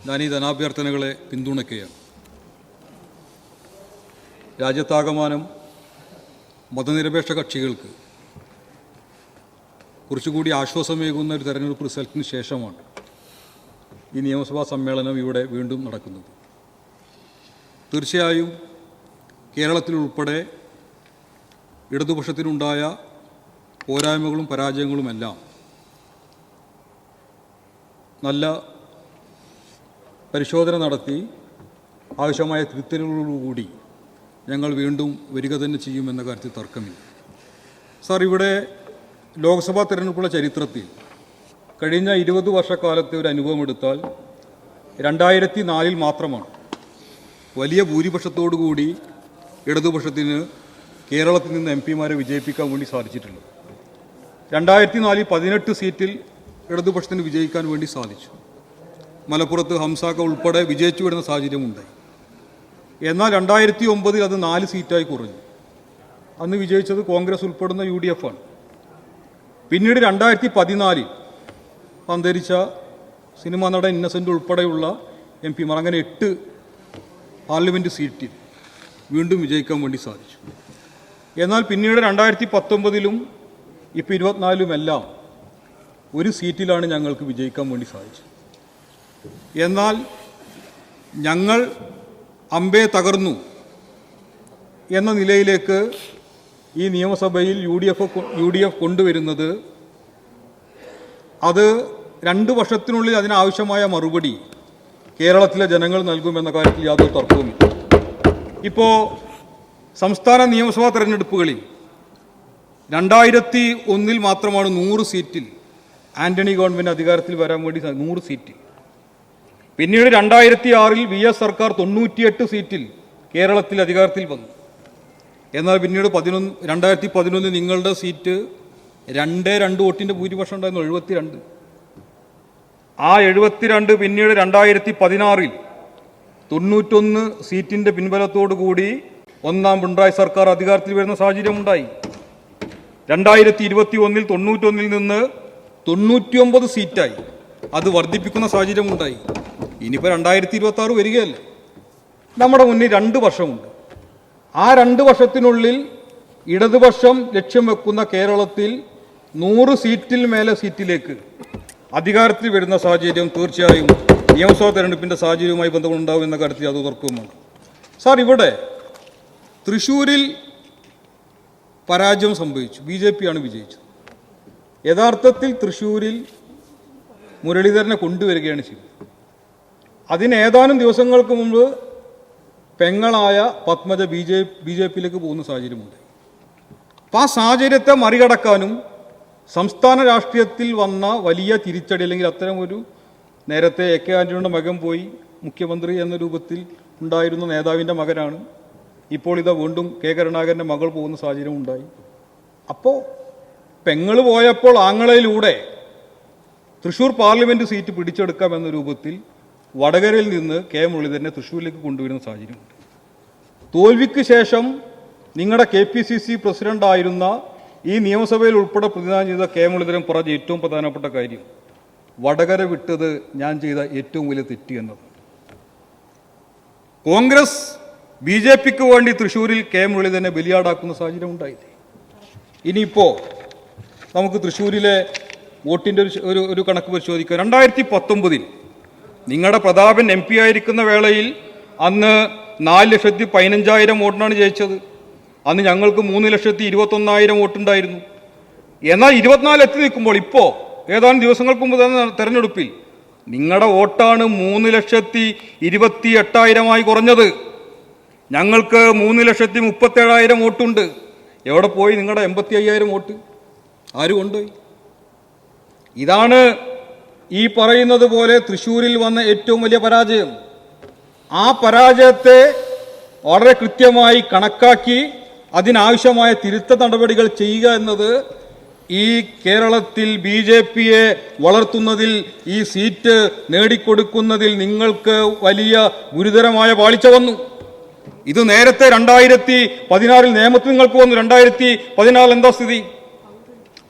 ഞാൻ ഈ ധനാഭ്യർത്ഥനകളെ പിന്തുണയ്ക്കുകയാണ്. രാജ്യത്താകമാനം മതനിരപേക്ഷ കക്ഷികൾക്ക് കുറച്ചുകൂടി ആശ്വാസമേകുന്ന ഒരു തെരഞ്ഞെടുപ്പ് റിസൾട്ടിന് ശേഷമാണ് ഈ നിയമസഭാ സമ്മേളനം ഇവിടെ വീണ്ടും നടക്കുന്നത്. തീർച്ചയായും കേരളത്തിലുൾപ്പെടെ ഇടതുപക്ഷത്തിനുണ്ടായ പോരായ്മകളും പരാജയങ്ങളുമെല്ലാം നല്ല പരിശോധന നടത്തി ആവശ്യമായ തിരുത്തലുകളോടുകൂടി ഞങ്ങൾ വീണ്ടും വരിക തന്നെ ചെയ്യുമെന്ന കാര്യത്തിൽ തർക്കമില്ല. സാർ, ഇവിടെ ലോക്സഭാ തെരഞ്ഞെടുപ്പുള്ള ചരിത്രത്തിൽ കഴിഞ്ഞ 20 വർഷക്കാലത്തെ ഒരു അനുഭവം എടുത്താൽ 2004 മാത്രമാണ് വലിയ ഭൂരിപക്ഷത്തോടുകൂടി ഇടതുപക്ഷത്തിന് കേരളത്തിൽ നിന്ന് MP-മാരെ വിജയിപ്പിക്കാൻ വേണ്ടി സാധിച്ചിട്ടുള്ളത്. 2004 18 സീറ്റിൽ ഇടതുപക്ഷത്തിന് വിജയിക്കാൻ വേണ്ടി സാധിച്ചു. മലപ്പുറത്ത് ഹംസാക്ക ഉൾപ്പെടെ വിജയിച്ചു വരുന്ന സാഹചര്യമുണ്ടായി. എന്നാൽ 2009 അത് 4 സീറ്റായി കുറഞ്ഞു. അന്ന് വിജയിച്ചത് കോൺഗ്രസ് ഉൾപ്പെടുന്ന UDF ആണ്. പിന്നീട് 2014 അന്തരിച്ച സിനിമാ നടൻ ഇന്നസെൻ്റ് ഉൾപ്പെടെയുള്ള MP-മാർ, അങ്ങനെ 8 പാർലമെൻറ്റ് സീറ്റിൽ വീണ്ടും വിജയിക്കാൻ വേണ്ടി സാധിച്ചു. എന്നാൽ പിന്നീട് 2019 ഇപ്പോൾ 24 ഒരു സീറ്റിലാണ് ഞങ്ങൾക്ക് വിജയിക്കാൻ വേണ്ടി സാധിച്ചത്. എന്നാൽ ഞങ്ങൾ അമ്പേ തകർന്നു എന്ന നിലയിലേക്ക് ഈ നിയമസഭയിൽ UDF കൊണ്ടുവരുന്നത്, അത് 2 വർഷത്തിനുള്ളിൽ അതിനാവശ്യമായ മറുപടി കേരളത്തിലെ ജനങ്ങൾ നൽകുമെന്ന കാര്യത്തിൽ യാതൊരു തർക്കവുമില്ല. ഇപ്പോൾ സംസ്ഥാന നിയമസഭാ തെരഞ്ഞെടുപ്പുകളിൽ 2001 മാത്രമാണ് 100 സീറ്റിൽ ആന്റണി ഗവൺമെൻറ് അധികാരത്തിൽ വരാൻ വേണ്ടി 100 സീറ്റിൽ. പിന്നീട് 2006 VS സർക്കാർ 98 സീറ്റിൽ കേരളത്തിൽ അധികാരത്തിൽ വന്നു. എന്നാൽ പിന്നീട് 2011 നിങ്ങളുടെ സീറ്റ് 2 വോട്ടിൻ്റെ ഭൂരിപക്ഷം ഉണ്ടായിരുന്നു, 72. ആ 72 പിന്നീട് 2016 91 സീറ്റിൻ്റെ പിൻബലത്തോടു കൂടി ഒന്നാം പിണറായി സർക്കാർ അധികാരത്തിൽ വരുന്ന സാഹചര്യമുണ്ടായി. 2021 91 നിന്ന് 99 സീറ്റായി, അത് വർദ്ധിപ്പിക്കുന്ന സാഹചര്യമുണ്ടായി. ഇനിയിപ്പോൾ 2026 വരികയല്ലേ. നമ്മുടെ മുന്നിൽ 2 വർഷമുണ്ട്. ആ 2 വർഷത്തിനുള്ളിൽ ഇടതുപക്ഷം ലക്ഷ്യം വെക്കുന്ന കേരളത്തിൽ 100 സീറ്റിൽ മേലെ സീറ്റിലേക്ക് അധികാരത്തിൽ വരുന്ന സാഹചര്യം തീർച്ചയായും നിയമസഭാ തെരഞ്ഞെടുപ്പിൻ്റെ സാഹചര്യവുമായി ബന്ധമുണ്ടാവും എന്ന കാര്യത്തിൽ യാതൊരു തർക്കവുമാണ്. സാർ, ഇവിടെ തൃശ്ശൂരിൽ പരാജയം സംഭവിച്ചു. BJP ആണ് വിജയിച്ചത്. യഥാർത്ഥത്തിൽ തൃശ്ശൂരിൽ മുരളീധരനെ കൊണ്ടുവരികയാണ് ചെയ്തത്. അതിന് ഏതാനും ദിവസങ്ങൾക്ക് മുമ്പ് പെങ്ങളായ പത്മജ BJPയിലേക്ക് പോകുന്ന സാഹചര്യമുണ്ട്. അപ്പോൾ ആ സാഹചര്യത്തെ മറികടക്കാനും സംസ്ഥാന രാഷ്ട്രീയത്തിൽ വന്ന വലിയ തിരിച്ചടി, അല്ലെങ്കിൽ അത്തരം ഒരു നേരത്തെ AK ആൻ്റണിയുടെ മകൻ പോയി മുഖ്യമന്ത്രി എന്ന രൂപത്തിൽ ഉണ്ടായിരുന്ന നേതാവിൻ്റെ മകനാണ്. ഇപ്പോൾ ഇതാ വീണ്ടും K കരുണാകരൻ്റെ മകൾ പോകുന്ന സാഹചര്യം ഉണ്ടായി. അപ്പോൾ പെങ്ങൾ പോയപ്പോൾ ആങ്ങളയിലൂടെ തൃശ്ശൂർ പാർലമെൻറ്റ് സീറ്റ് പിടിച്ചെടുക്കാമെന്ന രൂപത്തിൽ വടകരയിൽ നിന്ന് K മുരളീധരനെ തൃശ്ശൂരിലേക്ക് കൊണ്ടുവരുന്ന സാഹചര്യമുണ്ട്. തോൽവിക്ക് ശേഷം നിങ്ങളുടെ KPCC പ്രസിഡൻ്റായിരുന്ന ഈ നിയമസഭയിൽ ഉൾപ്പെടെ പ്രതിനിധാനം ചെയ്ത K മുരളീധരൻ പറഞ്ഞ ഏറ്റവും പ്രധാനപ്പെട്ട കാര്യം, വടകര വിട്ടത് ഞാൻ ചെയ്ത ഏറ്റവും വലിയ തെറ്റ് എന്നത്. കോൺഗ്രസ് BJPക്ക് വേണ്ടി തൃശ്ശൂരിൽ K മുരളീധരനെ ബലിയാടാക്കുന്ന സാഹചര്യം ഉണ്ടായില്ലേ. ഇനിയിപ്പോൾ നമുക്ക് തൃശ്ശൂരിലെ വോട്ടിൻ്റെ ഒരു കണക്ക് പരിശോധിക്കാം. 2019 നിങ്ങളുടെ പ്രതാപൻ MP ആയിരിക്കുന്ന വേളയിൽ അന്ന് 4,15,000 വോട്ടിനാണ് ജയിച്ചത്. അന്ന് ഞങ്ങൾക്ക് 3,21,000 വോട്ടുണ്ടായിരുന്നു. എന്നാൽ 24 എത്തി നിൽക്കുമ്പോൾ ഇപ്പോൾ ഏതാനും ദിവസങ്ങൾക്ക് മുമ്പ് തന്നെ തെരഞ്ഞെടുപ്പിൽ നിങ്ങളുടെ വോട്ടാണ് 3,28,000 കുറഞ്ഞത്. ഞങ്ങൾക്ക് 3,37,000 വോട്ടുണ്ട്. എവിടെ പോയി നിങ്ങളുടെ 85,000 വോട്ട്? ആര് കൊണ്ടുപോയി? ഇതാണ് ഈ പറയുന്നത് പോലെ തൃശ്ശൂരിൽ വന്ന ഏറ്റവും വലിയ പരാജയം. ആ പരാജയത്തെ വളരെ കൃത്യമായി കണക്കാക്കി അതിനാവശ്യമായ തിരുത്ത നടപടികൾ ചെയ്യുക എന്നത് ഈ കേരളത്തിൽ BJPയെ വളർത്തുന്നതിൽ, ഈ സീറ്റ് നേടിക്കൊടുക്കുന്നതിൽ നിങ്ങൾക്ക് വലിയ ഗുരുതരമായ പാളിച്ച വന്നു. ഇത് നേരത്തെ 2016 നിയമത്തിൽ നിങ്ങൾക്ക് വന്നു. 2014 എന്താ സ്ഥിതി?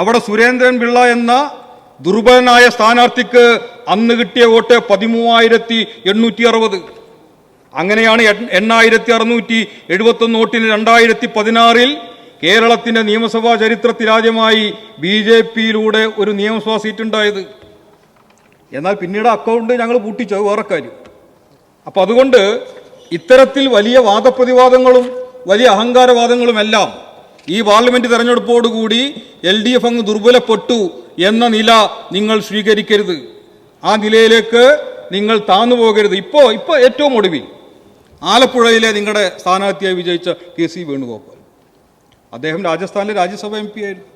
അവിടെ സുരേന്ദ്രൻ പിള്ള എന്ന ദുർബലനായ സ്ഥാനാർത്ഥിക്ക് അന്ന് കിട്ടിയ വോട്ട് 13,860. അങ്ങനെയാണ് 8,671 വോട്ടിന് 2016 കേരളത്തിന്റെ നിയമസഭാ ചരിത്രത്തിൽ ആദ്യമായി BJP-യിലൂടെ ഒരു നിയമസഭാ സീറ്റ് ഉണ്ടായത്. എന്നാൽ പിന്നീട് അക്കൗണ്ട് ഞങ്ങൾ പൂട്ടിച്ചത് വേറെ കാര്യം. അപ്പം അതുകൊണ്ട് ഇത്തരത്തിൽ വലിയ വാദപ്രതിവാദങ്ങളും വലിയ അഹങ്കാരവാദങ്ങളുമെല്ലാം ഈ പാർലമെന്റ് തെരഞ്ഞെടുപ്പോടുകൂടി LDF അങ്ങ് ദുർബലപ്പെട്ടു എന്ന നില നിങ്ങൾ സ്വീകരിക്കരുത്. ആ നിലയിലേക്ക് നിങ്ങൾ താന്നു പോകരുത്. ഇപ്പോൾ ഏറ്റവും ഒടുവിൽ ആലപ്പുഴയിലെ നിങ്ങളുടെ സ്ഥാനാർത്ഥിയായി വിജയിച്ച KC വേണുഗോപാൽ, അദ്ദേഹം രാജസ്ഥാനിലെ രാജ്യസഭ MP ആയിരുന്നു.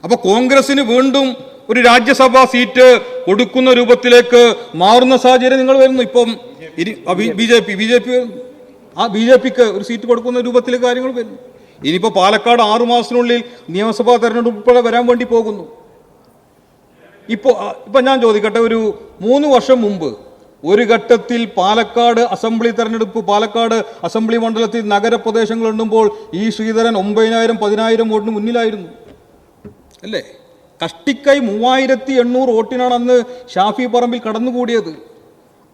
അപ്പോൾ കോൺഗ്രസിന് വീണ്ടും ഒരു രാജ്യസഭാ സീറ്റ് കൊടുക്കുന്ന രൂപത്തിലേക്ക് മാറുന്ന സാഹചര്യം നിങ്ങൾ വരുന്നു. ഇപ്പം BJPക്ക് ഒരു സീറ്റ് കൊടുക്കുന്ന രൂപത്തിലേക്ക് കാര്യങ്ങൾ വരുന്നു. ഇനിയിപ്പോൾ പാലക്കാട് 6 മാസത്തിനുള്ളിൽ നിയമസഭാ തെരഞ്ഞെടുപ്പ് വരാൻ വേണ്ടി പോകുന്നു. ഇപ്പൊ ഞാൻ ചോദിക്കട്ടെ, ഒരു 3 വർഷം മുമ്പ് ഒരു ഘട്ടത്തിൽ പാലക്കാട് അസംബ്ലി തെരഞ്ഞെടുപ്പ്, പാലക്കാട് അസംബ്ലി മണ്ഡലത്തിൽ നഗരപ്രദേശങ്ങൾ എണ്ണുമ്പോൾ ഈ ശ്രീധരൻ 9,000 10,000 വോട്ടിന് മുന്നിലായിരുന്നു അല്ലേ? കഷ്ടിക്കൈ 3,800 വോട്ടിനാണ് അന്ന് ഷാഫി പറമ്പിൽ കടന്നുകൂടിയത്.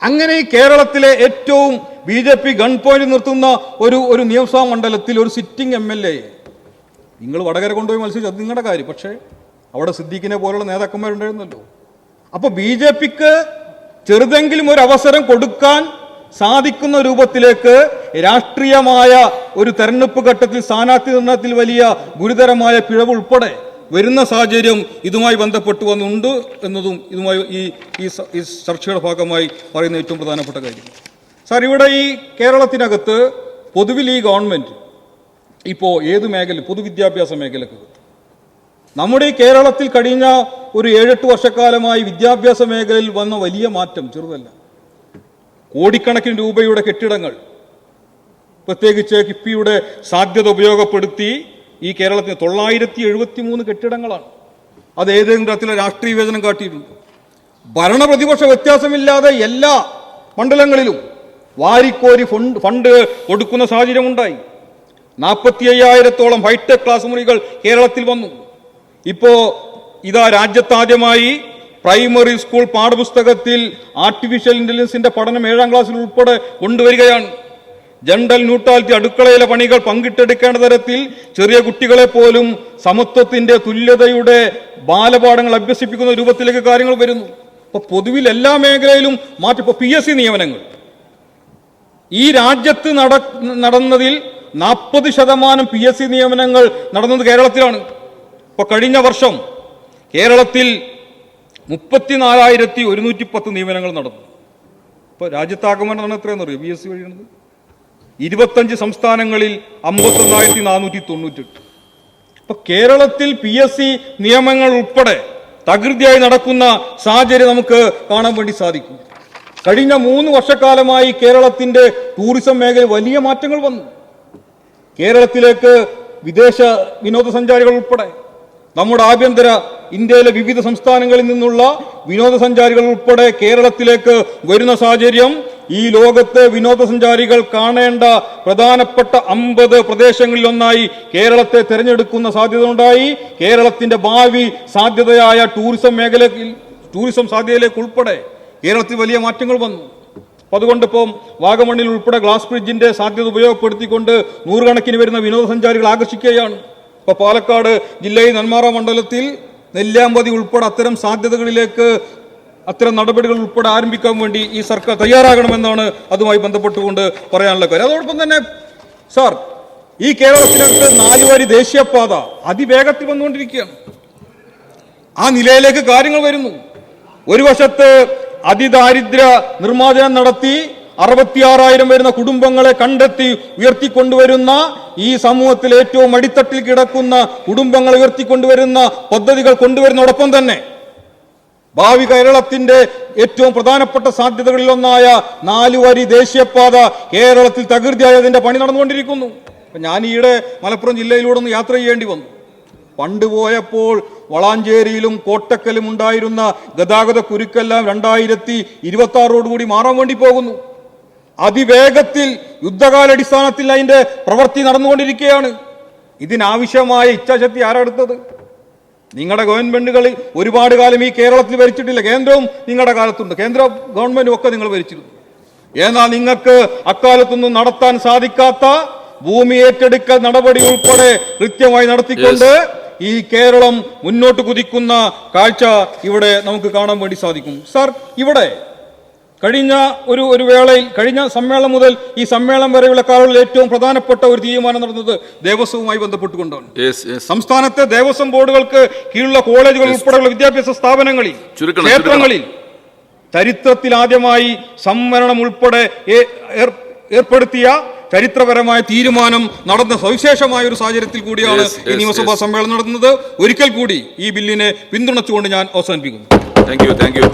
അങ്ങനെ കേരളത്തിലെ ഏറ്റവും BJP ഗൺ പോയിന്റ് നിർത്തുന്ന ഒരു നിയമസഭാ മണ്ഡലത്തിൽ ഒരു സിറ്റിംഗ് MLA നിങ്ങൾ വടകര കൊണ്ടുപോയി മത്സരിച്ചു, അത് നിങ്ങളുടെ കാര്യം. പക്ഷേ അവിടെ സിദ്ദീഖിനെ പോലുള്ള നേതാക്കന്മാരുണ്ടായിരുന്നല്ലോ. അപ്പോൾ BJPക്ക് ചെറുതെങ്കിലും ഒരു അവസരം കൊടുക്കാൻ സാധിക്കുന്ന രൂപത്തിലേക്ക് രാഷ്ട്രീയമായ ഒരു തെരഞ്ഞെടുപ്പ് ഘട്ടത്തിൽ സ്ഥാനാർത്ഥി നിർണയത്തിൽ വലിയ ഗുരുതരമായ പിഴവ് ഉൾപ്പെടെ വരുന്ന സാഹചര്യം ഇതുമായി ബന്ധപ്പെട്ട് വന്നുണ്ട് എന്നതും ഇതുമായി ഈ ചർച്ചയുടെ ഭാഗമായി പറയുന്ന ഏറ്റവും പ്രധാനപ്പെട്ട കാര്യം. സാർ, ഇവിടെ ഈ കേരളത്തിനകത്ത് പൊതുവിൽ ഈ ഗവൺമെൻറ് ഇപ്പോൾ ഏത് മേഖല, പൊതുവിദ്യാഭ്യാസ മേഖലക്ക് നമ്മുടെ ഈ കേരളത്തിൽ കഴിഞ്ഞ ഒരു 7-8 വർഷക്കാലമായി വിദ്യാഭ്യാസ മേഖലയിൽ വന്ന വലിയ മാറ്റം ചെറുതല്ല. കോടിക്കണക്കിന് രൂപയുടെ കെട്ടിടങ്ങൾ, പ്രത്യേകിച്ച് കിഫ്ബിയുടെ സാധ്യത ഉപയോഗപ്പെടുത്തി ഈ കേരളത്തിന് 973 കെട്ടിടങ്ങളാണ്. അത് ഏതെങ്കിലും തരത്തിലുള്ള രാഷ്ട്രീയ വിവേചനം കാട്ടിയിട്ടുണ്ട്. ഭരണപ്രതിപക്ഷ വ്യത്യാസമില്ലാതെ എല്ലാ മണ്ഡലങ്ങളിലും വാരിക്കോരി ഫണ്ട് കൊടുക്കുന്ന സാഹചര്യമുണ്ടായി. 45,000-ഓളം ഹൈടെക് ക്ലാസ് മുറികൾ കേരളത്തിൽ വന്നു. ഇപ്പോൾ ഇതാ രാജ്യത്താദ്യമായി പ്രൈമറി സ്കൂൾ പാഠപുസ്തകത്തിൽ ആർട്ടിഫിഷ്യൽ ഇന്റലിജൻസിന്റെ പഠനം 7ാം ക്ലാസ്സിൽ ഉൾപ്പെടെ കൊണ്ടുവരികയാണ്. ജെൻഡർ ന്യൂട്രാലിറ്റി, അടുക്കളയിലെ പണികൾ പങ്കിട്ടെടുക്കേണ്ട തരത്തിൽ ചെറിയ കുട്ടികളെ പോലും സമത്വത്തിന്റെ, തുല്യതയുടെ ബാലപാഠങ്ങൾ അഭ്യസിപ്പിക്കുന്ന രൂപത്തിലേക്ക് കാര്യങ്ങൾ വരുന്നു. അപ്പൊ പൊതുവിൽ എല്ലാ മേഖലയിലും മാറ്റം. ഇപ്പോൾ PSC നിയമനങ്ങൾ ഈ രാജ്യത്ത് നടന്നതിൽ 40% PSC നിയമനങ്ങൾ നടന്നത് കേരളത്തിലാണ്. ഇപ്പൊ കഴിഞ്ഞ വർഷം കേരളത്തിൽ 34,110 നിയമനങ്ങൾ നടന്നു. ഇപ്പൊ രാജ്യത്താകമാനം എത്രയെന്ന് അറിയോ PSC വഴിയാണത്? 25 സംസ്ഥാനങ്ങളിൽ 51,498. ഇപ്പൊ കേരളത്തിൽ PSC നിയമങ്ങൾ ഉൾപ്പെടെ തകൃതിയായി നടക്കുന്ന സാഹചര്യം നമുക്ക് കാണാൻ വേണ്ടി സാധിക്കും. കഴിഞ്ഞ 3 വർഷക്കാലമായി കേരളത്തിന്റെ ടൂറിസം മേഖല വലിയ മാറ്റങ്ങൾ വന്നു. കേരളത്തിലേക്ക് വിദേശ വിനോദസഞ്ചാരികൾ ഉൾപ്പെടെ, നമ്മുടെ ആഭ്യന്തര ഇന്ത്യയിലെ വിവിധ സംസ്ഥാനങ്ങളിൽ നിന്നുള്ള വിനോദസഞ്ചാരികൾ ഉൾപ്പെടെ കേരളത്തിലേക്ക് വരുന്ന സാഹചര്യം ഈ ലോകത്തെ വിനോദസഞ്ചാരികൾ കാണേണ്ട പ്രധാനപ്പെട്ട 50 പ്രദേശങ്ങളിലൊന്നായി കേരളത്തെ തിരഞ്ഞെടുക്കുന്ന സാധ്യത ഉണ്ടായി. കേരളത്തിന്റെ ഭാവി സാധ്യതയായ ടൂറിസം സാധ്യതയിലേക്ക് ഉൾപ്പെടെ കേരളത്തിൽ വലിയ മാറ്റങ്ങൾ വന്നു. അതുകൊണ്ട് ഇപ്പം വാഗമണ്ണിൽ ഉൾപ്പെടെ ഗ്ലാസ് ബ്രിഡ്ജിന്റെ സാധ്യത ഉപയോഗപ്പെടുത്തിക്കൊണ്ട് 100 കണക്കിന് വരുന്ന വിനോദസഞ്ചാരികൾ ആകർഷിക്കുകയാണ്. ഇപ്പോൾ പാലക്കാട് ജില്ലയിൽ നെന്മാറ മണ്ഡലത്തിൽ നെല്ലിയാമ്പതി ഉൾപ്പെടെ അത്തരം സാധ്യതകളിലേക്ക്, അത്തരം നടപടികൾ ഉൾപ്പെടെ ആരംഭിക്കാൻ വേണ്ടി ഈ സർക്കാർ തയ്യാറാകണമെന്നാണ് അതുമായി ബന്ധപ്പെട്ടുകൊണ്ട് പറയാനുള്ള കാര്യം. അതോടൊപ്പം തന്നെ സാർ, ഈ കേരളത്തിനകത്ത് 4 വരി ദേശീയപാത അതിവേഗത്തിൽ വന്നുകൊണ്ടിരിക്കുകയാണ്. ആ നിലയിലേക്ക് കാര്യങ്ങൾ വരുന്നു. ഒരു വശത്ത് അതിദാരിദ്ര്യ നിർമ്മാർജ്ജനം നടത്തി 66,000 വരുന്ന കുടുംബങ്ങളെ കണ്ടെത്തി ഉയർത്തിക്കൊണ്ടുവരുന്ന, ഈ സമൂഹത്തിൽ ഏറ്റവും അടിത്തട്ടിൽ കിടക്കുന്ന കുടുംബങ്ങളെ ഉയർത്തിക്കൊണ്ടുവരുന്ന പദ്ധതികൾ കൊണ്ടുവരുന്നതോടൊപ്പം തന്നെ ഭാവി കേരളത്തിന്റെ ഏറ്റവും പ്രധാനപ്പെട്ട സാധ്യതകളിലൊന്നായ 4 വരി ദേശീയപാത കേരളത്തിൽ തകൃതിയായതിന്റെ പണി നടന്നുകൊണ്ടിരിക്കുന്നു. ഞാൻ ഈയിടെ മലപ്പുറം ജില്ലയിലൂടെ ഒന്ന് യാത്ര ചെയ്യേണ്ടി വന്നു. പണ്ട് പോയപ്പോൾ വളാഞ്ചേരിയിലും കോട്ടക്കലും ഉണ്ടായിരുന്ന ഗതാഗത കുരുക്കെല്ലാം 2026 മാറാൻ വേണ്ടി പോകുന്നു. അതിവേഗത്തിൽ യുദ്ധകാലടിസ്ഥാനത്തിൽ അതിന്റെ പ്രവൃത്തി നടന്നുകൊണ്ടിരിക്കുകയാണ്. ഇതിനാവശ്യമായ ഇച്ഛാശക്തി ആരെടുത്തത്? നിങ്ങളുടെ ഗവൺമെന്റുകളിൽ ഒരുപാട് കാലം ഈ കേരളത്തിൽ ഭരിച്ചിട്ടില്ല. കേന്ദ്രവും നിങ്ങളുടെ കാലത്തുണ്ട്, കേന്ദ്ര ഗവൺമെന്റും ഒക്കെ നിങ്ങൾ ഭരിച്ചിരുന്നു. എന്നാൽ നിങ്ങൾക്ക് അക്കാലത്തൊന്നും നടത്താൻ സാധിക്കാത്ത ഭൂമി ഏറ്റെടുക്കൽ നടപടി ഉൾപ്പെടെ കൃത്യമായി നടത്തിക്കൊണ്ട് ഈ കേരളം മുന്നോട്ട് കുതിക്കുന്ന കാഴ്ച ഇവിടെ നമുക്ക് കാണാൻ വേണ്ടി സാധിക്കും. സാർ, ഇവിടെ കഴിഞ്ഞ ഒരു വേളയിൽ, കഴിഞ്ഞ സമ്മേളനം മുതൽ ഈ സമ്മേളനം വരെയുള്ള കാലങ്ങളിൽ ഏറ്റവും പ്രധാനപ്പെട്ട ഒരു തീരുമാനം നടന്നത് ദേവസ്വവുമായി ബന്ധപ്പെട്ടുകൊണ്ടാണ്. സംസ്ഥാനത്തെ ദേവസ്വം ബോർഡുകൾക്ക് കീഴിലുള്ള കോളേജുകൾ ഉൾപ്പെടെയുള്ള വിദ്യാഭ്യാസ സ്ഥാപനങ്ങളിൽ, ക്ഷേത്രങ്ങളിൽ ചരിത്രത്തിൽ ആദ്യമായി സംവരണം ഉൾപ്പെടെ ഏർപ്പെടുത്തിയ ചരിത്രപരമായ തീരുമാനം നടന്ന സവിശേഷമായ ഒരു സാഹചര്യത്തിൽ കൂടിയാണ് ഈ നിയമസഭാ സമ്മേളനം നടന്നത്. ഒരിക്കൽ കൂടി ഈ ബില്ലിനെ പിന്തുണച്ചുകൊണ്ട് ഞാൻ അവസാനിപ്പിക്കുന്നു. Thank you.